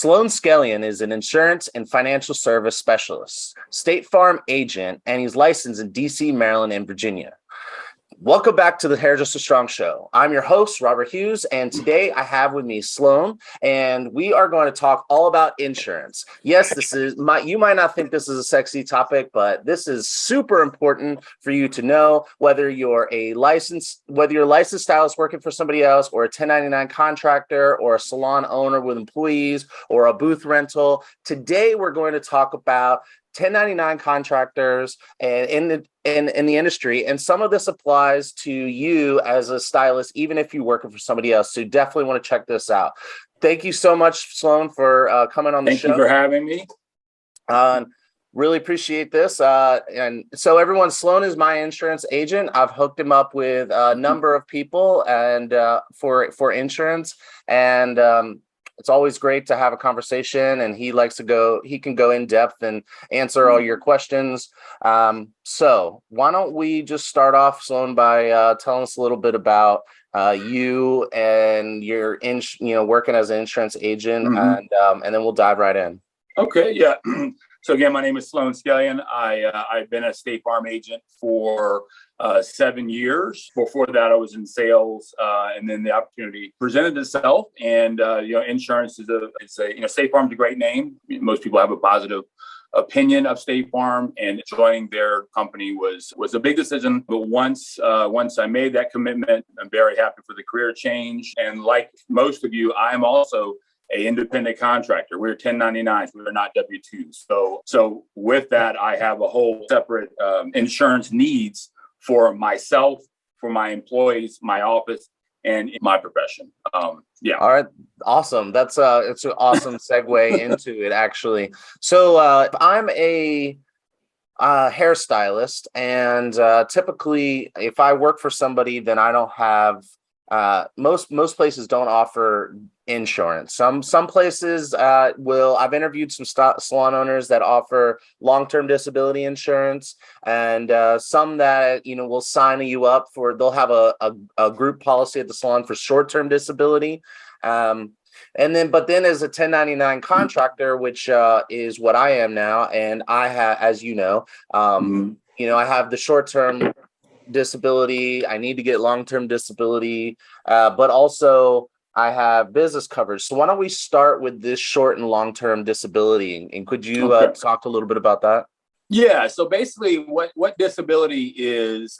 Sloan Skellion is an insurance and financial service specialist, State Farm agent, and he's licensed in DC, Maryland, and Virginia. Welcome back to the Hairdresser Strong Show. I'm your host, Robert Hughes, and today I have with me Sloan, and we are going to talk all about insurance. Yes, you might not think this is a sexy topic, but this is super important for you to know, whether you're a licensed stylist working for somebody else, or a 1099 contractor, or a salon owner with employees, or a booth rental. Today, we're going to talk about 1099 contractors and in the industry, and some of this applies to you as a stylist, even if you're working for somebody else. So definitely want to check this out. Thank you so much, Sloan, for coming on the show. Thank you for having me. Really appreciate this. And so everyone, Sloan is my insurance agent. I've hooked him up with a number of people and for insurance, and it's always great to have a conversation, and he can go in depth and answer all your questions. So why don't we just start off, Sloan, by telling us a little bit about you and your working as an insurance agent, and then we'll dive right in. Okay, yeah. So again, my name is Sloane Skellion. I've been a State Farm agent for 7 years. Before that, I was in sales, and then the opportunity presented itself. And insurance is State Farm's a great name. Most people have a positive opinion of State Farm, and joining their company was a big decision. But once I made that commitment, I'm very happy for the career change. And like most of you, I'm also an independent contractor. We're 1099s. We're not W-2s. So with that, I have a whole separate insurance needs for myself, for my employees, my office, and in my profession. Yeah. All right. Awesome. It's an awesome segue into it, actually. So if I'm a hairstylist, and typically if I work for somebody, then I don't have most places don't offer insurance. Some places will. I've interviewed some salon owners that offer long-term disability insurance, and some that will sign you up for. They'll have a group policy at the salon for short-term disability. But then as a 1099 contractor, which is what I am now, and I have, as I have the short-term disability. I need to get long-term disability, but also I have business coverage. So why don't we start with this short and long-term disability? And could you talk a little bit about that? Yeah. So basically, what disability is?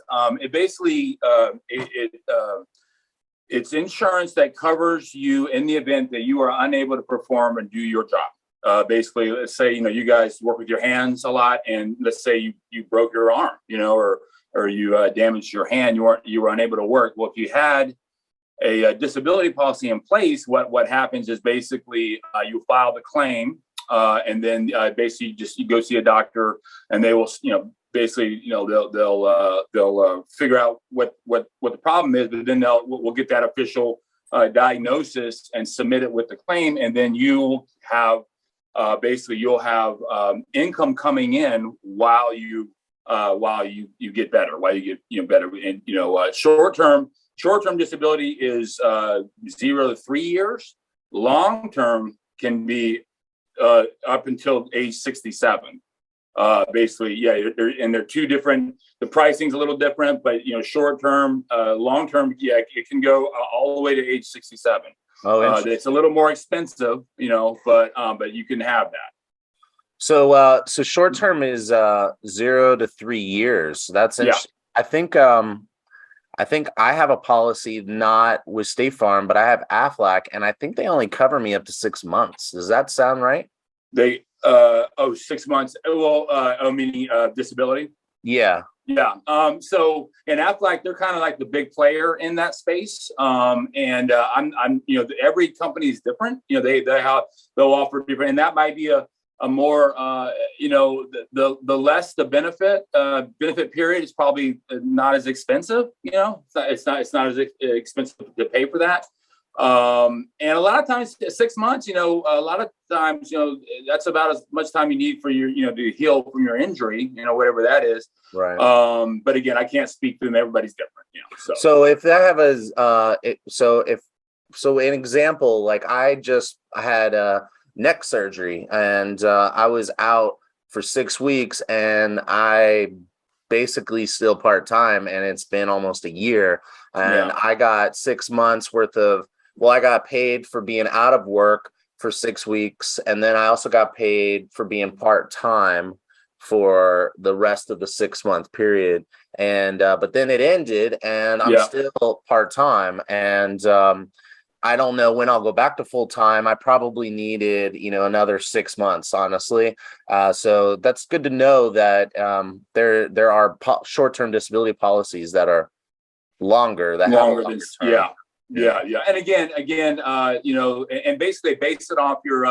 It's insurance that covers you in the event that you are unable to perform and do your job. Basically, let's say you guys work with your hands a lot, and let's say you broke your arm, or you damaged your hand, you were unable to work. Well, if you had a disability policy in place, what happens is basically you file the claim, and then basically you go see a doctor, and they will they'll figure out what the problem is, but then we'll get that official diagnosis and submit it with the claim, and then you'll have income coming in while you get better, while you get better. And short-term disability is 0 to 3 years. Long-term can be up until age 67. They're two different. The pricing's a little different, but short-term, long-term, it can go all the way to age 67. Oh, it's a little more expensive, but you can have that. So short term is 0 to 3 years. That's interesting. Yeah. I think I have a policy not with State Farm, but I have Aflac, and I think they only cover me up to 6 months. Does that sound right? 6 months. Well, meaning disability. Yeah. Yeah. So in Aflac, they're kind of like the big player in that space. I'm every company is different. They'll offer different, and that might be a more, the less the benefit period is probably not as expensive. It's not as expensive to pay for that. And a lot of times 6 months, a lot of times, that's about as much time you need for your, to heal from your injury, whatever that is. Right. But again, I can't speak to them. Everybody's different. So if that have so an example, like I had neck surgery, and I was out for 6 weeks, and I basically still part-time, and it's been almost a year, and I got 6 months worth of, well, I got paid for being out of work for 6 weeks, and then I also got paid for being part-time for the rest of the 6 month period. And but then it ended, and I'm still part-time, and I don't know when I'll go back to full time. I probably needed, another 6 months, honestly. So that's good to know that there are short-term disability policies that are longer, that have a longer term. Yeah. And again, and basically base it off your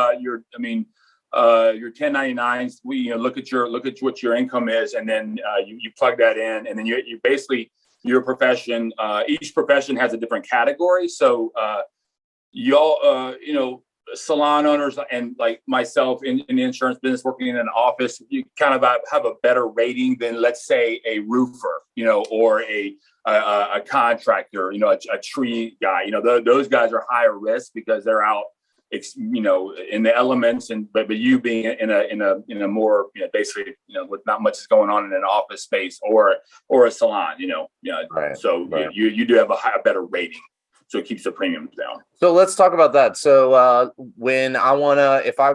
1099s. We look at what your income is, and then you plug that in, and then you basically your profession. Each profession has a different category, so. Salon owners and like myself in the insurance business, working in an office, you kind of have a better rating than, let's say, a roofer, or a contractor, a tree guy. Those guys are higher risk because they're out, in the elements, but you being in a more, basically, with not much is going on in an office space or a salon, Right. So right. you do have a better rating. So it keeps the premiums down. So let's talk about that. So when if I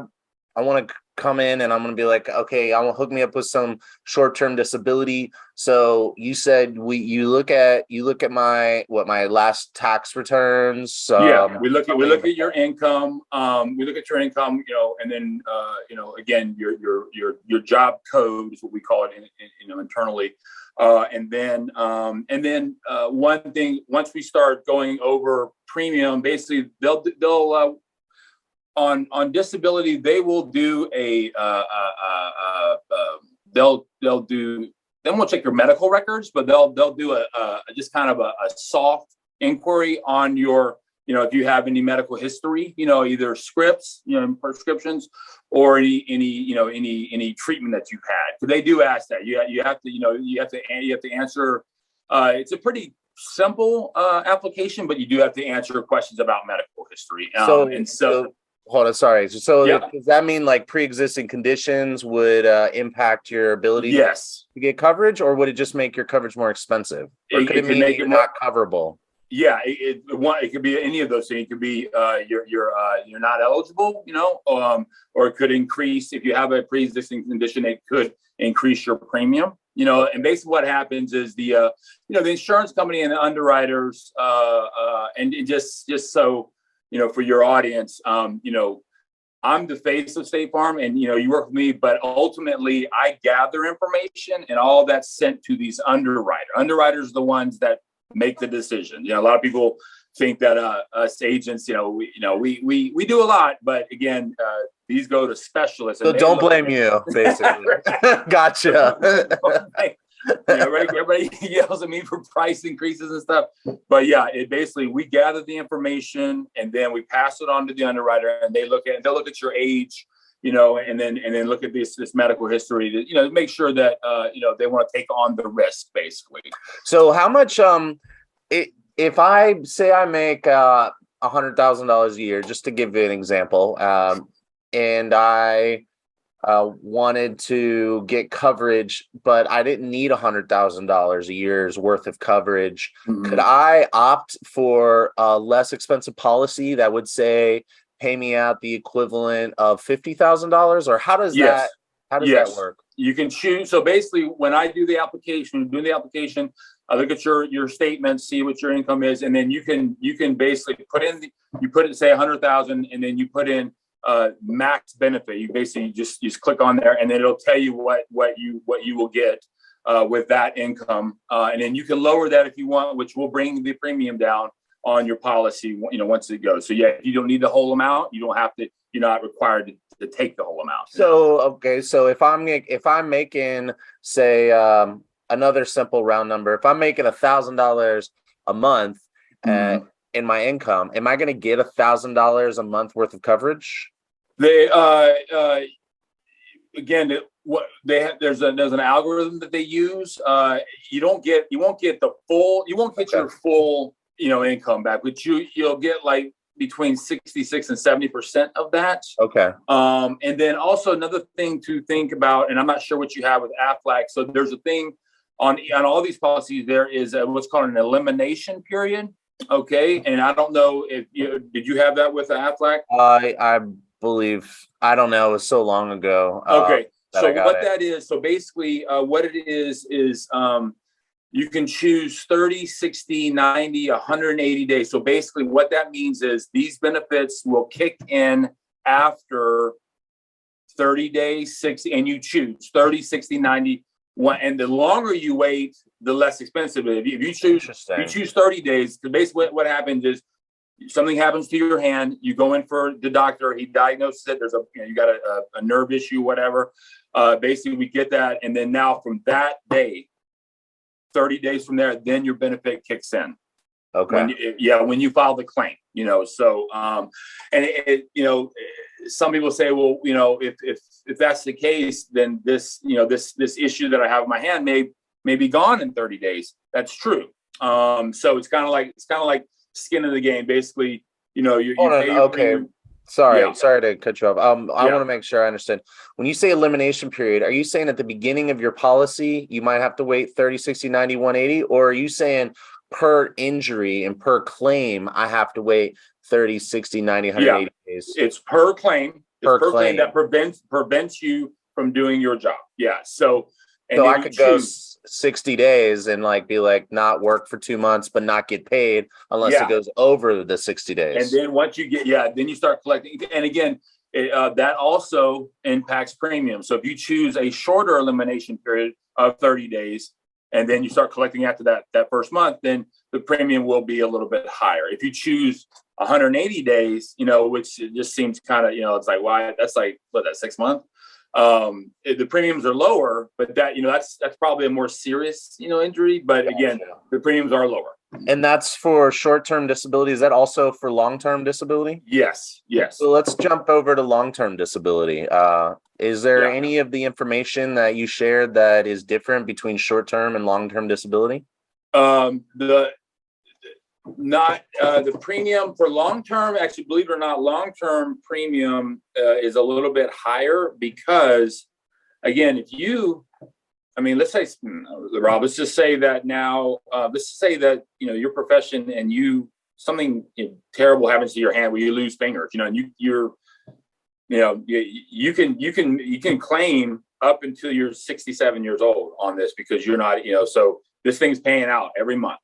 want to come in and I'm going to be like, okay, I want to hook me up with some short-term disability. So you said you look at my last tax returns. We look at your income. We look at your income, and then again, your job code is what we call it, internally. And then one thing, once we start going over premium, basically they'll on disability, they will do they won't check your medical records, but they'll do a just kind of a soft inquiry on your, if you have any medical history, either scripts, prescriptions, or any treatment that you've had. So they do ask that. You have to answer. It's a pretty simple application, but you do have to answer questions about medical history. So hold on, sorry. So does that mean like pre-existing conditions would impact your ability to get coverage, or would it just make your coverage more expentive? Or could it mean you're not coverable? Yeah, it could be any of those things. It could be you're not eligible, or it could increase if you have a pre-existing condition. It could increase your premium, And basically, what happens is the insurance company and the underwriters, and just so for your audience, I'm the face of State Farm, and you work with me, but ultimately I gather information, and all that's sent to these underwriters. Underwriters are the ones that make the decision. A lot of people think that us agents, we do a lot, but again, these go to specialists. So don't blame you, basically. Gotcha. Everybody yells at me for price increases and stuff, but we gather the information, and then we pass it on to the underwriter, and they'll look at your age, and then look at this medical history to, make sure that, they want to take on the risk, basically. So how much, if I say I make $100,000 a year, just to give you an example, and I wanted to get coverage, but I didn't need $100,000 a year's worth of coverage. Mm-hmm. Could I opt for a less expensive policy that would say, pay me out the equivalent of $50,000, or how does that work? You can choose. So basically, when I do the application, I look at your statement, see what your income is, and then you can basically put in say 100,000, and then you put in max benefit. You basically just click on there, and then it'll tell you what you will get with that income, and then you can lower that if you want, which will bring the premium down on your policy, once it goes. So you don't need the whole amount. You don't have to. You're not required to take the whole amount. So okay, so if I'm making, say, another simple round number, if I'm making $1,000 a month in my income, am I going to get $1,000 a month worth of coverage? They again, there's an algorithm that they use. You won't get your full income back, but you'll get like between 66 and 70% of that. Okay. And then also another thing to think about, and I'm not sure what you have with Aflac. So there's a thing on all these policies. There is what's called an elimination period. Okay, and I don't know if did you have that with Aflac? I believe, I don't know. It was so long ago. Okay, so what it. that is, so basically, what it is you can choose 30, 60, 90, 180 days. So basically what that means is these benefits will kick in after 30 days, 60, and you choose 30, 60, 90. And the longer you wait, the less expensive it is. If you choose 30 days, because basically what happens is something happens to your hand, you go in for the doctor, he diagnoses it, there's you got a nerve issue, whatever. Basically we get that, and then now from that day, 30 days from there, then your benefit kicks in. Okay. When you file the claim, so, and some people say, well, if that's the case, then this issue that I have in my hand may be gone in 30 days. That's true. So it's kind of like skin of the game. Basically, you pay your premium. Sorry to cut you off. I want to make sure I understand. When you say elimination period, are you saying at the beginning of your policy, you might have to wait 30, 60, 90, 180? Or are you saying per injury and per claim, I have to wait 30, 60, 90, 180 days? It's per claim. Per claim that prevents you from doing your job. Yeah. So I could go 60 days and be not work for 2 months, but not get paid unless it goes over the 60 days. And then once you get, then you start collecting. And again, that also impacts premium. So if you choose a shorter elimination period of 30 days, and then you start collecting after that first month, then the premium will be a little bit higher. If you choose 180 days, which it just seems kind of, it's like, why? That's that's 6 months. The premiums are lower, but that's probably a more serious, injury. But again, the premiums are lower. And that's for short-term disability. Is that also for long-term disability? Yes. So let's jump over to long-term disability. Is there any of the information that you shared that is different between short-term and long-term disability? The premium for long-term, actually, believe it or not, long-term premium is a little bit higher because, again, let's say, Rob, let's just say that now, let's just say that, your profession and something terrible happens to your hand where you lose fingers, and you can claim up until you're 67 years old on this because you're not, so this thing's paying out every month,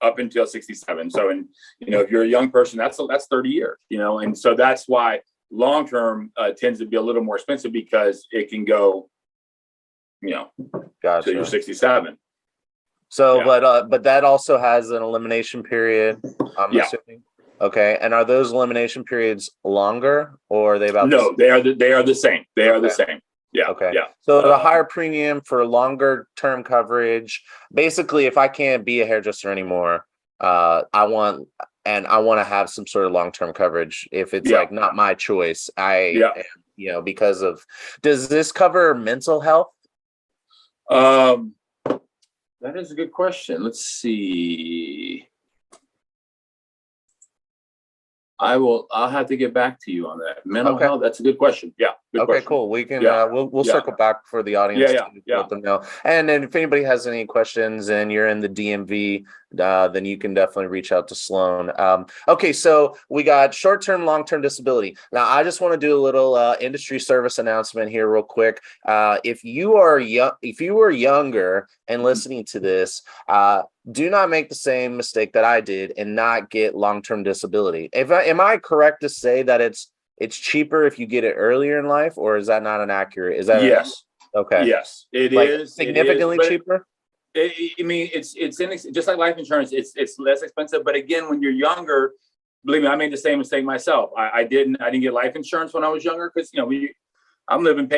up until 67. So, and, if you're a young person, that's 30 years, and so that's why long-term tends to be a little more expensive because it can go, Gotcha. till you're 67. So, but that also has an elimination period, I'm assuming. Okay. And are those elimination periods longer or are they about? No, they are the same. They are the same. Yeah. Okay. Yeah. So the higher premium for longer term coverage, basically, if I can't be a hairdresser anymore, I want to have some sort of long-term coverage. If it's not my choice, because of, does this cover mental health? That is a good question. Let's see. I'll have to get back to you on that. Mental health. That's a good question. Yeah. Good question. Cool. We can, we'll circle back for the audience to let them know. And then if anybody has any questions and you're in the DMV, then you can definitely reach out to Sloan. Okay. So we got short-term, long-term disability. Now I just want to do a little, industry service announcement here real quick. If you are younger and listening to this, do not make the same mistake that I did and not get long-term disability. Am I correct to say that it's cheaper if you get it earlier in life, or is that not inaccurate? Is that yes? Okay. Yes, it is significantly cheaper. It's just like life insurance. It's less expensive, but again, when you're younger, believe me, I made the same mistake myself. I didn't get life insurance when I was younger because I'm living,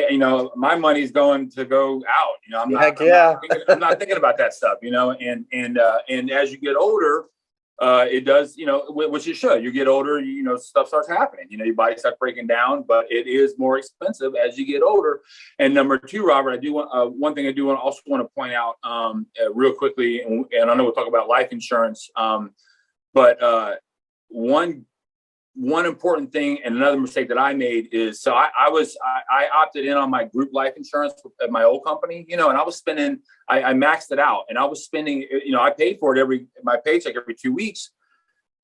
my money's going to go out. I'm not thinking about that stuff. And as you get older, it does, which it should. You get older, stuff starts happening. Your body starts breaking down, but it is more expensive as you get older. And number two, Robert, I do want one thing I do want to point out real quickly, and I know we'll talk about life insurance, but one one important thing, and another mistake that I made is, so I opted in on my group life insurance at my old company, and I was spending, I maxed it out, and I was spending, I paid for it my paycheck every 2 weeks.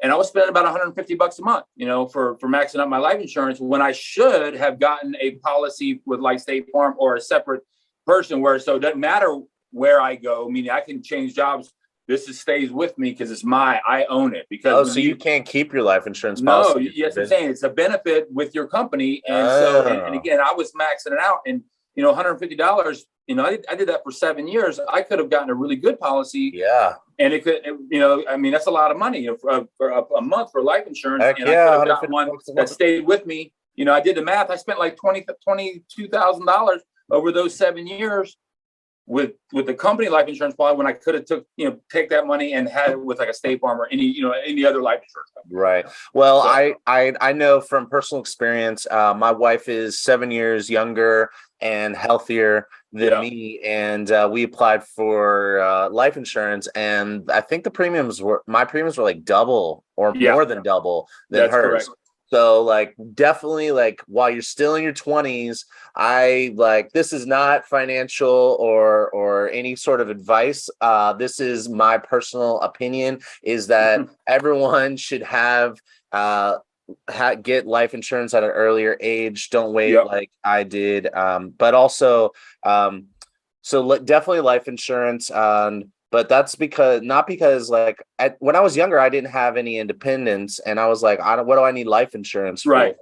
And I was spending about $150 a month, for maxing up my life insurance, when I should have gotten a policy with like State Farm or a separate person so it doesn't matter where I go, meaning I can change jobs. Stays with me because I own it. Because so you can't keep your life insurance policy. No, yes, I'm saying it's a benefit with your company. And so, and again, I was maxing it out, and $150, I did that for 7 years. I could have gotten a really good policy. Yeah. And it could, that's a lot of money for a month for life insurance. Heck and yeah, I could have gotten one that stayed with me. I did the math. I spent like $22,000 over those 7 years with the company life insurance policy, when I could have take that money and had it with like a State Farm or any other life insurance company. Right. Well, so, I know from personal experience, my wife is 7 years younger and healthier than me, and we applied for life insurance, and I think my premiums were like double or more than double than That's hers. Correct. So like definitely, like, while you're still in your 20s, this is not financial or any sort of advice. This is my personal opinion, is that everyone should get life insurance at an earlier age. Don't wait like I did. But also, definitely life insurance. But that's not because when I was younger, I didn't have any independence, and I was like, what do I need life insurance for? Right.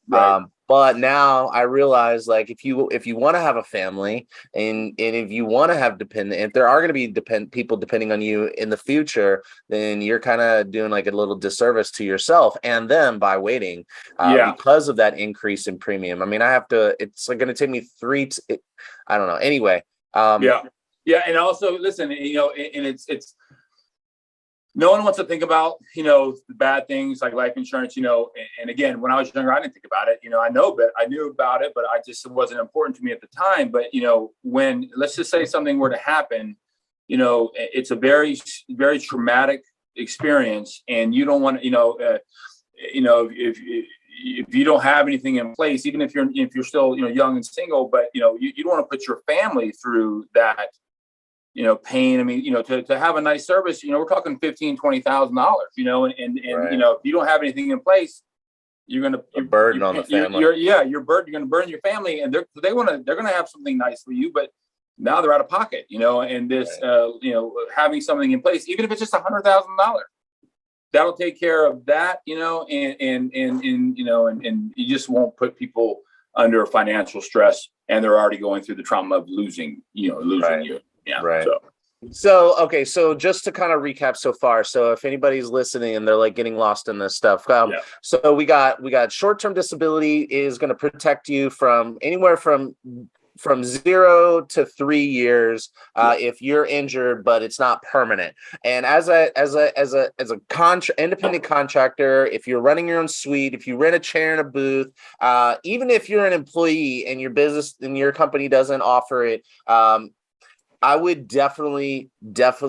But now I realize, like, if you want to have a family, and if you want to have if there are going to be people depending on you in the future, then you're kind of doing like a little disservice to yourself and them by waiting because of that increase in premium. I mean, it's like going to take me I don't know. Anyway. Yeah. And also, listen, and it's no one wants to think about, the bad things like life insurance, and again, when I was younger, I didn't think about it. I knew about it, but I just, it wasn't important to me at the time. But, when, let's just say something were to happen, it's a very, very traumatic experience, and you don't want to, if you don't have anything in place, even if you're still, young and single, but, you don't want to put your family through that, pain. I mean, to have a nice service, we're talking $15,000, $20,000, and if you don't have anything in place, you're going to burden on the family. You're going to burden your family, and they're going to have something nice for you, but now they're out of pocket, and this, having something in place, even if it's just $100,000, that'll take care of that, and you just won't put people under financial stress, and they're already going through the trauma of losing you. Yeah. Right. So, okay. So just to kind of recap so far. So if anybody's listening and they're like getting lost in this stuff. So we got short-term disability is going to protect you from anywhere from 0 to 3 years if you're injured, but it's not permanent. And as a independent contractor, if you're running your own suite, if you rent a chair in a booth, even if you're an employee and your business and your company doesn't offer it, I would definitely get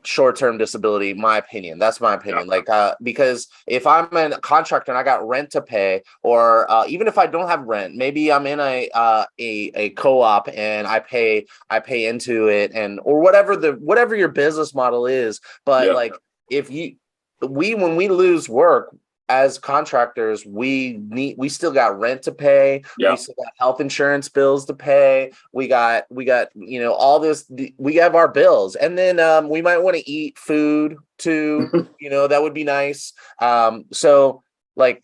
short-term disability. My opinion. That's my opinion. Because if I'm a contractor and I got rent to pay, or even if I don't have rent, maybe I'm in a co-op and I pay into it, or whatever your business model is. But when we lose work as contractors, we still got rent to pay. We still got health insurance bills to pay. We got all this. We have our bills, and then we might want to eat food too. That would be nice. So like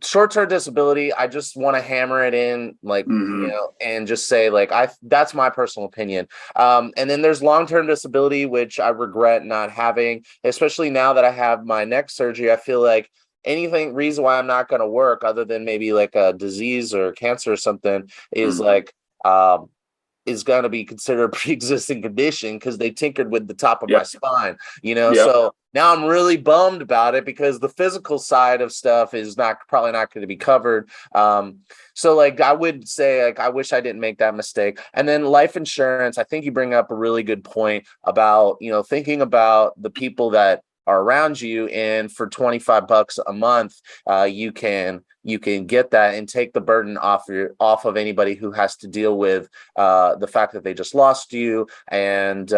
short-term disability, I just want to hammer it in, and just say that's my personal opinion. And then there's long-term disability, which I regret not having, especially now that I have my neck surgery. I feel like reason why I'm not going to work, other than maybe like a disease or cancer or something, is is going to be considered a pre-existing condition because they tinkered with the top of my spine, So now I'm really bummed about it because the physical side of stuff is probably not going to be covered. So I would say, I wish I didn't make that mistake. And then life insurance, I think you bring up a really good point about, thinking about the people that are around you, and for $25 a month, you can get that and take the burden off of anybody who has to deal with the fact that they just lost you, and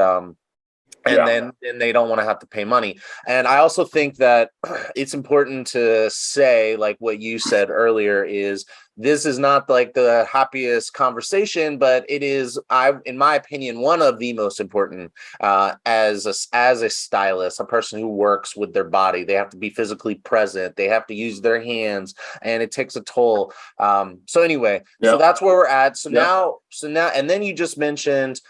then they don't want to have to pay money. And I also think that it's important to say, like what you said earlier, is this is not like the happiest conversation, but it is, in my opinion, one of the most important as a stylist, a person who works with their body. They have to be physically present. They have to use their hands, and it takes a toll. So anyway, so that's where we're at. So now, and then you just mentioned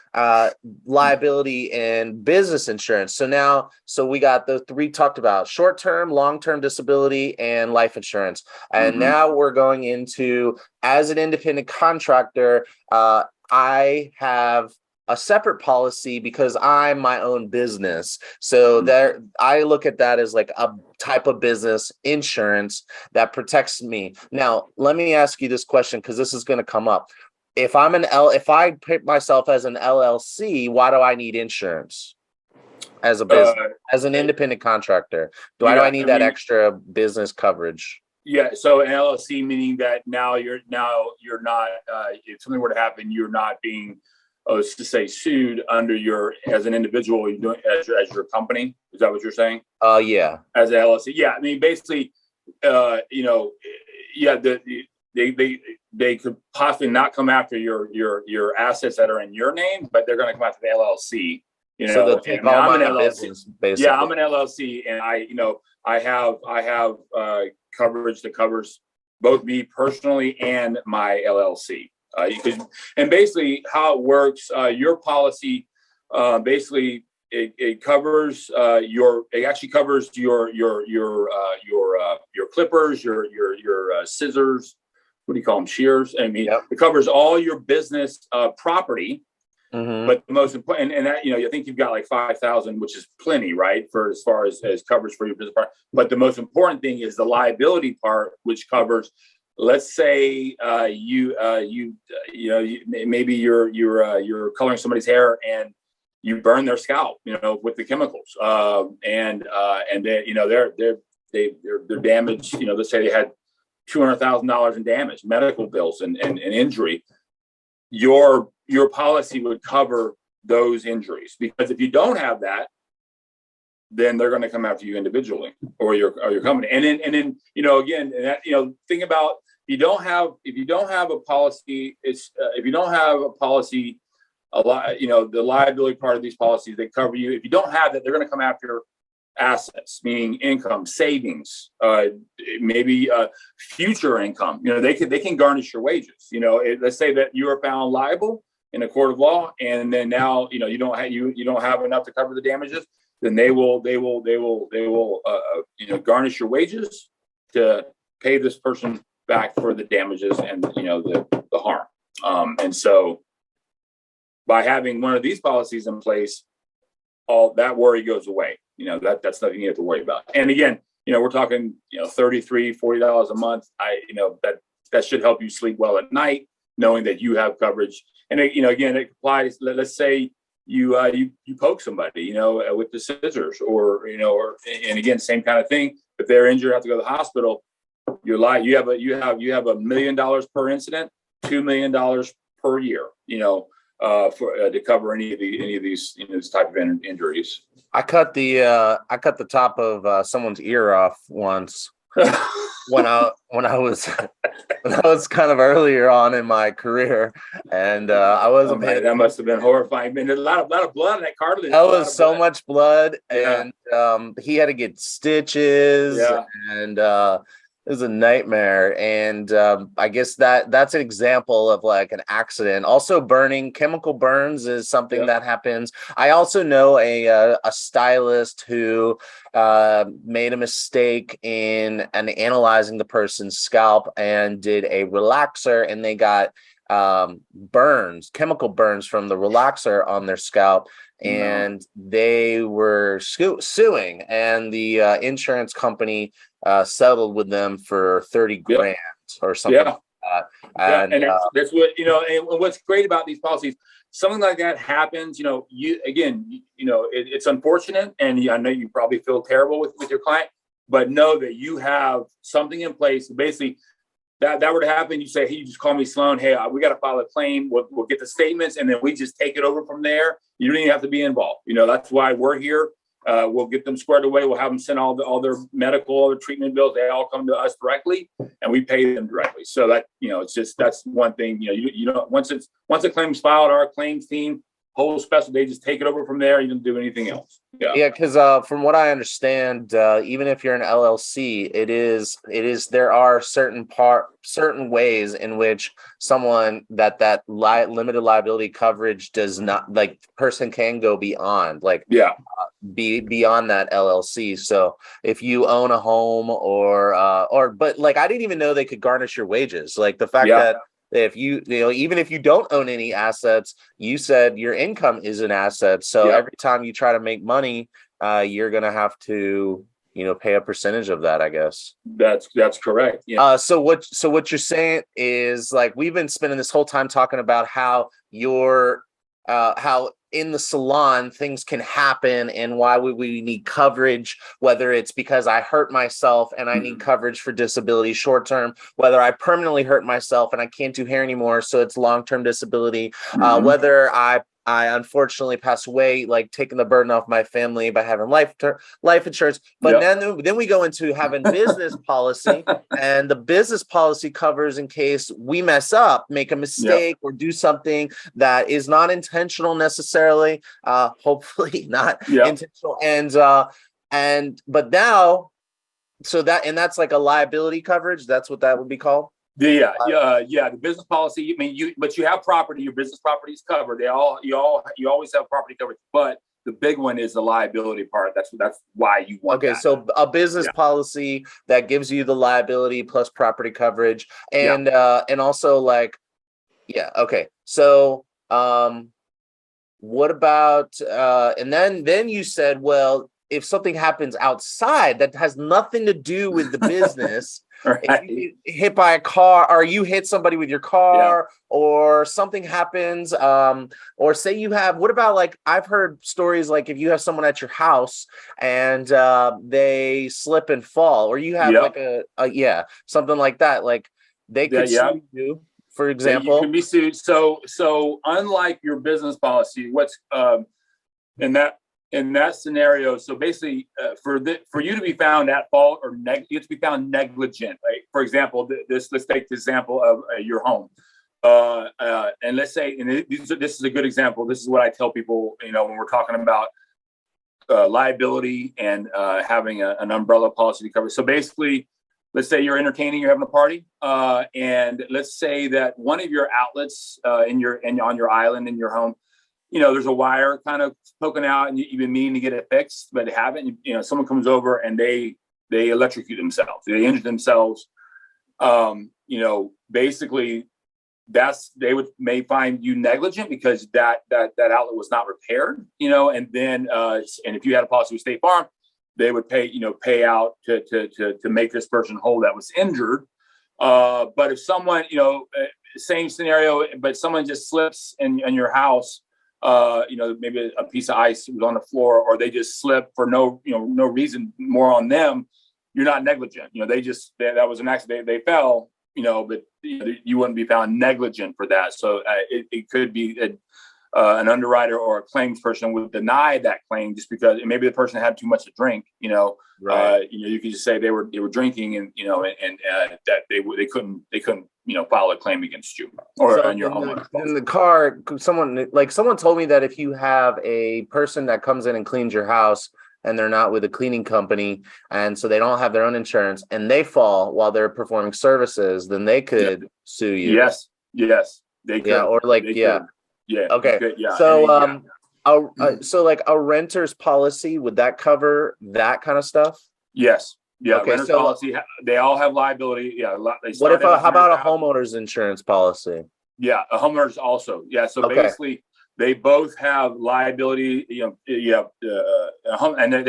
liability and business insurance. So we got the three talked about: short-term, long-term disability, and life insurance. And now we're going into, as an independent contractor, I have a separate policy because I'm my own business. So there, I look at that as like a type of business insurance that protects me. Now, let me ask you this question, because this is going to come up. If I pick myself as an LLC, why do I need insurance as a business, as an independent contractor? Do I need that extra business coverage? Yeah. So an LLC, meaning that now you're not, if something were to happen, you're not being, to say, sued under as an individual, you're doing as your company. Is that what you're saying? Yeah. As an LLC. Yeah. I mean, basically, they could possibly not come after your assets that are in your name, but they're going to come after the LLC. So they'll take all my business, basically. Yeah, I'm an LLC, and I have coverage that covers both me personally and my LLC. And basically, how it works, your policy, basically, it covers it actually covers your clippers, your scissors. What do you call them? Shears. I mean, It covers all your business property. But the most important, and that, I think you've got like 5,000, which is plenty, right? For as far as coverage for your business part. But the most important thing is the liability part, which covers, let's say, maybe you're coloring somebody's hair and you burn their scalp, with the chemicals, and then, they're damaged. Let's say they had $200,000 in damage, medical bills and injury. Your policy would cover those injuries, because if you don't have that, then they're going to come after you individually or your company. And then again, think about, if you don't have a policy, a lot, the liability part of these policies, they cover you. If you don't have that, they're going to come after assets, meaning income, savings, maybe future income. They can garnish your wages. Let's say that you are found liable in a court of law, and then now you don't have enough to cover the damages. Then they will garnish your wages to pay this person back for the damages and the harm. And so by having one of these policies in place, all that worry goes away. That's nothing you have to worry about. And again, we're talking, $33, $40 a month. That should help you sleep well at night, knowing that you have coverage. And again, it applies. Let's say you poke somebody, with the scissors, and again, same kind of thing. If they're injured, have to go to the hospital. You have $1 million per incident, $2 million per year, to cover any of these this type of injuries. I cut the top of someone's ear off once when I was kind of earlier on in my career, and I wasn't. That must have been horrifying. Man, there's a lot of blood in that cartilage. That was so much blood, and he had to get stitches, and it was a nightmare. And I guess that's an example of like an accident. Also, chemical burns is something that happens. I also know a stylist who made a mistake in analyzing the person's scalp and did a relaxer, and they got chemical burns from the relaxer on their scalp. And they were suing, and the insurance company settled with them for 30 grand or something like that. Yeah, And and that's what, and what's great about these policies, something like that happens, it's unfortunate, and I know you probably feel terrible with your client, but know that you have something in place. Basically, that were to happen, you say, hey, you just call me Sloan. Hey, we got to file a claim. We'll get the statements, and then we just take it over from there. You don't even have to be involved. That's why we're here. We'll get them squared away. We'll have them send all their medical, all their treatment bills. They all come to us directly, and we pay them directly. So that, it's just, that's one thing. You don't, once a claim's filed, our claims team whole special, they just take it over from there. You don't do anything else. Yeah, because from what I understand, even if you're an LLC, it is there are certain ways in which someone limited liability coverage does not, like, person can go beyond, like, be beyond that LLC. So if you own a home but like, I didn't even know they could garnish your wages. Like the fact that if even if you don't own any assets, you said your income is an asset. So every time you try to make money, you're going to have to, pay a percentage of that, I guess. That's correct. Yeah. So what you're saying is, like, we've been spending this whole time talking about how how in the salon things can happen and why we need coverage, whether it's because I hurt myself and I need coverage for disability short term, whether I permanently hurt myself and I can't do hair anymore, so it's long-term disability, whether I unfortunately pass away, like taking the burden off my family by having life insurance. But then we go into having business policy, and the business policy covers in case we mess up, make a mistake, or do something that is not intentional necessarily, hopefully not intentional. But now, that's like a liability coverage. That's what that would be called. The business policy. I mean, but you have property. Your business property is covered. You always have property coverage. But the big one is the liability part. That's why you want. Okay, so a business policy that gives you the liability plus property coverage, and also, like, okay. So what about and then you said, well, if something happens outside that has nothing to do with the business. If you get hit by a car, or you hit somebody with your car, or something happens, or say you have, what about, like, I've heard stories, like if you have someone at your house and they slip and fall, or you have like something like that, like they could sue you, for example. You can be sued. So unlike your business policy, what's in that scenario, so basically, for you to be found at fault or you have to be found negligent. Right? For example, let's take the example of your home, and let's say, and this is a good example. This is what I tell people, when we're talking about liability and having an umbrella policy to cover. So basically, let's say you're entertaining, you're having a party, and let's say that one of your outlets on your island in your home, there's a wire kind of poking out, and you've been meaning to get it fixed, but haven't. Someone comes over and they electrocute themselves. They injure themselves. Basically, may find you negligent because that outlet was not repaired. And then and if you had a policy with State Farm, they would pay out to make this person whole that was injured. But if someone, same scenario, but someone just slips in your house. Maybe a piece of ice was on the floor, or they just slipped for no reason, more on them. You're not negligent. That was an accident. They fell, but you wouldn't be found negligent for that. So it could be an underwriter or a claims person would deny that claim just because maybe the person had too much to drink. Right. You could just say they were drinking, and that they couldn't file a claim against you or on your homeowner. In the car, someone told me that if you have a person that comes in and cleans your house and they're not with a cleaning company, and so they don't have their own insurance, and they fall while they're performing services, then they could sue you. Yes, they could. Yeah, or okay. Could, so so like a renter's policy, would that cover that kind of stuff? Yes. Yeah. Okay, renter's policy, they all have liability. Yeah. How about a homeowner's insurance policy? Yeah, a homeowner's also. Yeah. So basically, they both have liability. And they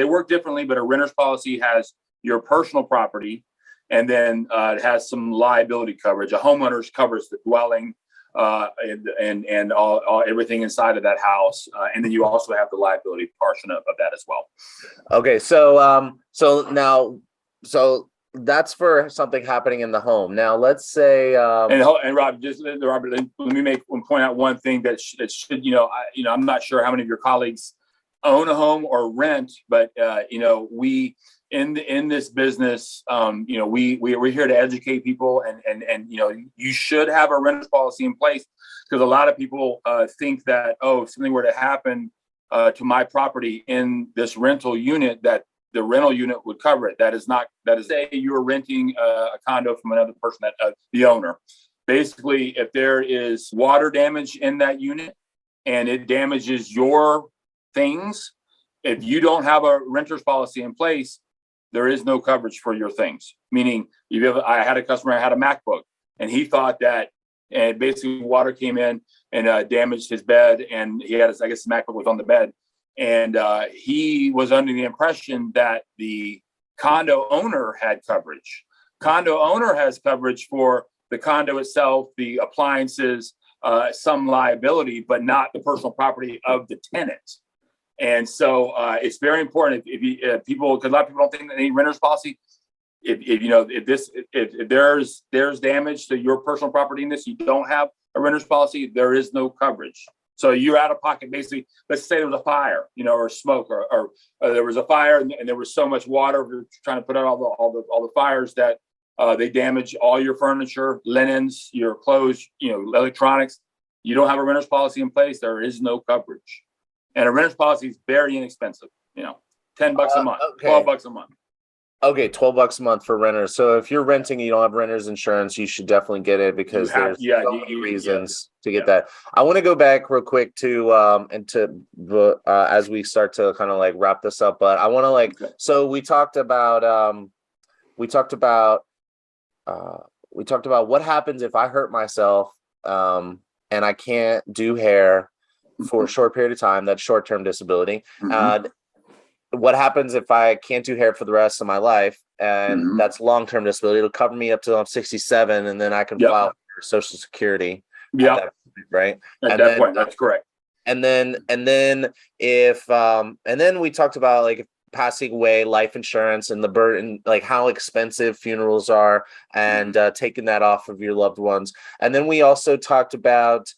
work differently. But a renter's policy has your personal property, And then it has some liability coverage. A homeowner's covers the dwelling and all everything inside of that house. And then you also have the liability portion of that as well. Okay, so that's for something happening in the home. Now, let's say, and Rob, Robert, let me point out one thing that should, I'm not sure how many of your colleagues own a home or rent, but we in this business, we're here to educate people, and you should have a renter's policy in place, because a lot of people think that, if something were to happen to my property in this rental unit, that the rental unit would cover it. That is say you're renting a condo from another person, that the owner. Basically, if there is water damage in that unit and it damages your things, if you don't have a renter's policy in place, there is no coverage for your things. Meaning, I had a customer had a MacBook, and he thought that basically water came in and damaged his bed, and he had his MacBook was on the bed. And he was under the impression that the condo owner had coverage. Condo owner has coverage for the condo itself, the appliances, some liability, but not the personal property of the tenant. And so it's very important if people, because a lot of people don't think that they need renter's policy. If there's damage to your personal property in this, you don't have a renter's policy, there is no coverage. So you're out of pocket. Basically, let's say there was a fire, or smoke, or there was a fire and there was so much water. We're trying to put out all the fires that they damage all your furniture, linens, your clothes, electronics. You don't have a renter's policy in place, there is no coverage. And a renter's policy is very inexpensive. $10 a month, okay. $12 a month. Okay, $12 a month for renters. So if you're renting and you don't have renter's insurance, you should definitely get it, because there's so many reasons to get that. I want to go back real quick to as we start to kind of like wrap this up. But I want to so we talked about what happens if I hurt myself and I can't do hair for a short period of time. That's short-term disability. What happens if I can't do hair for the rest of my life, and that's long-term disability? It'll cover me up till I'm 67, and then I can file for Social Security. Yeah, right. At that point, that's correct. And then if and then we talked about like if passing away, life insurance, and the burden, like how expensive funerals are, and taking that off of your loved ones. And then we also talked about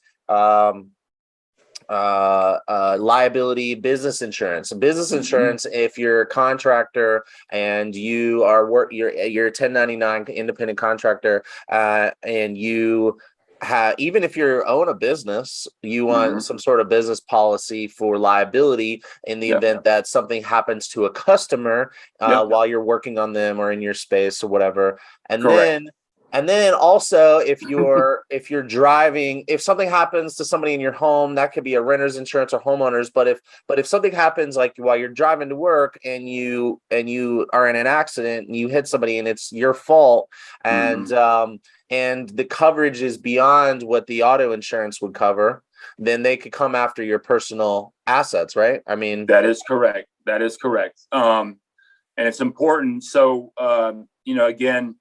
liability, business insurance. And business insurance, if you're a contractor and you are you're a 1099 independent contractor, and you have, even if you own a business, you want some sort of business policy for liability in the event that something happens to a customer while you're working on them or in your space or whatever. And then also, if you're driving, if something happens to somebody in your home, that could be a renter's insurance or homeowners. But if something happens like while you're driving to work and you are in an accident and you hit somebody and it's your fault, and the coverage is beyond what the auto insurance would cover, then they could come after your personal assets, right? I mean, that is correct. And it's important. So again,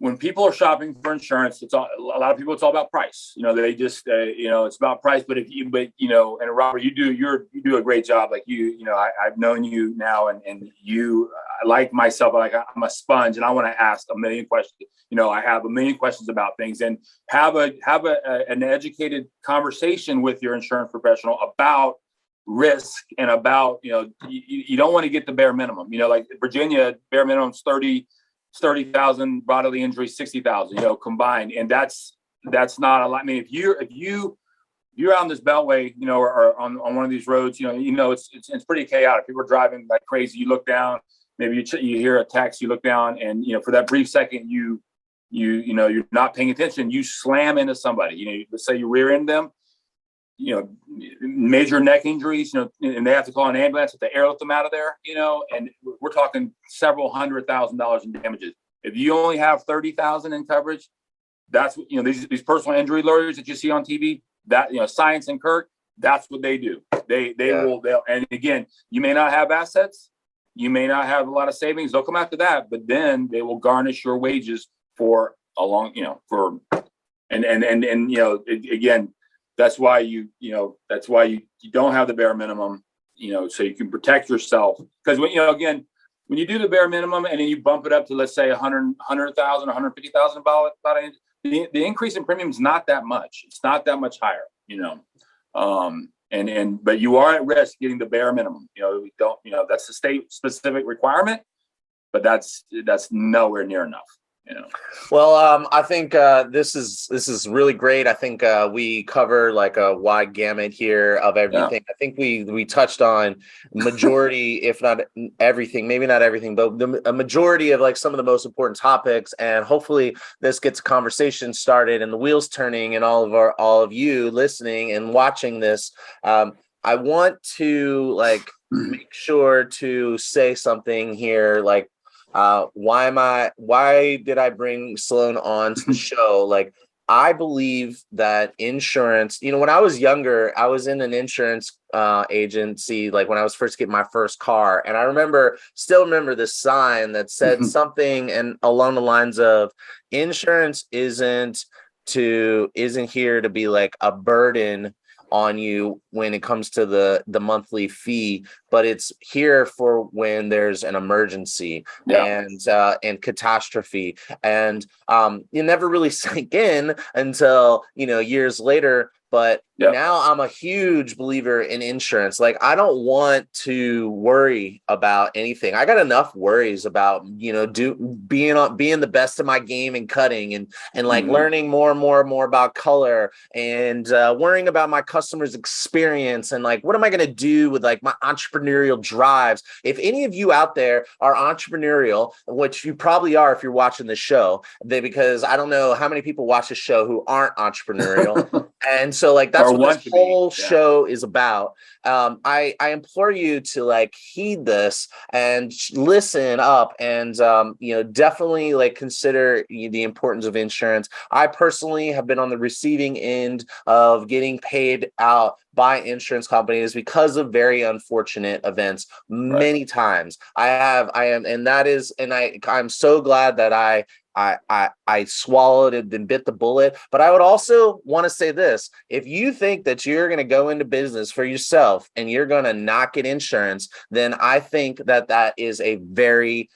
when people are shopping for insurance, a lot of people, it's all about price. They just, it's about price. But and Robert, you do a great job. Like I've known you now, and you, like myself, I'm a sponge, and I want to ask a million questions. I have a million questions about things, and have an educated conversation with your insurance professional about risk and about, you don't want to get the bare minimum. Like Virginia, bare minimum is 30,000, bodily injury 60,000, combined, and that's not a lot. I mean, if you're out on this beltway, or on one of these roads, it's pretty chaotic. People are driving like crazy. You look down, maybe you hear a text, you look down, and for that brief second, you're not paying attention. You slam into somebody. Let's say you rear end them. Major neck injuries, and they have to call an ambulance to airlift them out of there, and we're talking several $100,000 in damages. If you only have 30,000 in coverage, that's what, these personal injury lawyers that you see on TV, that, Science and Kirk, that's what they do. They'll, and again, you may not have assets. you may not have a lot of savings. They'll come after that, but then they will garnish your wages for a long, again, that's why you don't have the bare minimum, so you can protect yourself. Because when you do the bare minimum and then you bump it up to, let's say, $100,000, $150,000, the increase in premium is not that much. It's not that much higher, but you are at risk getting the bare minimum. We don't, that's a state specific requirement, but that's nowhere near enough. Well, I think this is really great. I think we cover like a wide gamut here of everything. I think we touched on majority, if not everything, maybe not everything, but a majority of like some of the most important topics. And hopefully this gets a conversation started and the wheels turning, and all of you listening and watching this. I want to make sure to say something here, like, why did I bring Sloan on to the show? Like, I believe that insurance, when I was younger, I was in an insurance agency, like when I was first getting my first car. And I still remember this sign that said something and along the lines of, insurance isn't here to be like a burden on you when it comes to the monthly fee, but it's here for when there's an emergency and catastrophe. And it never really sank in until years later. But now I'm a huge believer in insurance. Like, I don't want to worry about anything. I got enough worries about, being the best of my game and cutting and like learning more and more about color and worrying about my customers' experience and like, what am I going to do with like my entrepreneurial drives? If any of you out there are entrepreneurial, which you probably are if you're watching the show, because I don't know how many people watch the show who aren't entrepreneurial. And so like, that's what this whole show is about. I implore you to like heed this and listen up and, definitely like consider the importance of insurance. I personally have been on the receiving end of getting paid out by insurance companies because of very unfortunate events many times. I'm so glad that I swallowed it and bit the bullet. But I would also want to say this: if you think that you're going to go into business for yourself and you're going to not get insurance, then I think that is a very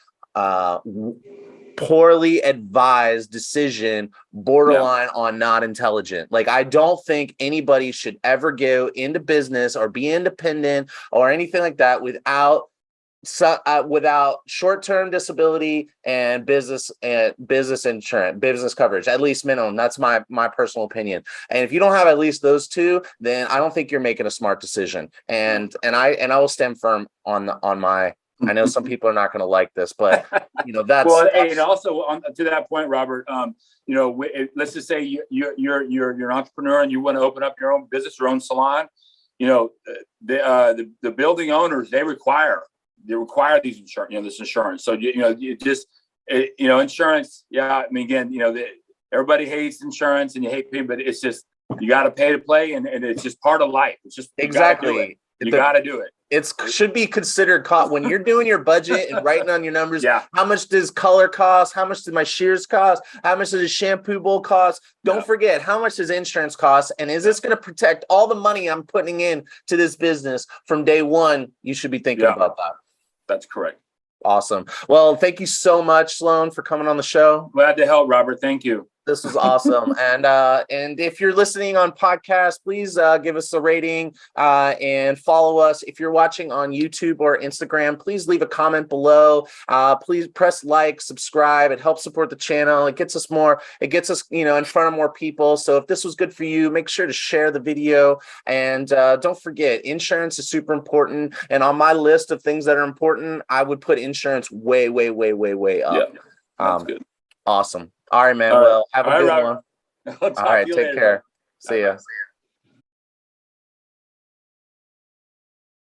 poorly advised decision, borderline on not intelligent. Like, I don't think anybody should ever go into business or be independent or anything like that without short-term disability and business insurance, business coverage, at least minimum. That's my personal opinion. And if you don't have at least those two, then I don't think you're making a smart decision. And I will stand firm on my. I know some people are not going to like this, but that's well. And also to that point, Robert, let's just say you're an entrepreneur and you want to open up your own business, your own salon. The building owners, they require these insurance, this insurance. So insurance. Yeah, I mean, again, everybody hates insurance and you hate people, but it's just, you got to pay to play, and it's just part of life. It's just exactly. You got to do it. It should be considered when you're doing your budget and writing on your numbers. How much does color cost? How much does my shears cost? How much does a shampoo bowl cost? Don't forget, how much does insurance cost? And is this going to protect all the money I'm putting in to this business from day one? You should be thinking about that. That's correct. Awesome. Well, thank you so much, Sloan, for coming on the show. Glad to help, Robert. Thank you. This was awesome. And if you're listening on podcast, please give us a rating and follow us. If you're watching on YouTube or Instagram, please leave a comment below. Please press like, subscribe. It helps support the channel. It gets us in front of more people. So if this was good for you, make sure to share the video. And don't forget, insurance is super important. And on my list of things that are important, I would put insurance way, way, way, way, way up. Yeah, that's good. Awesome. All right, man. Well, have a good one. All right, take care. See ya.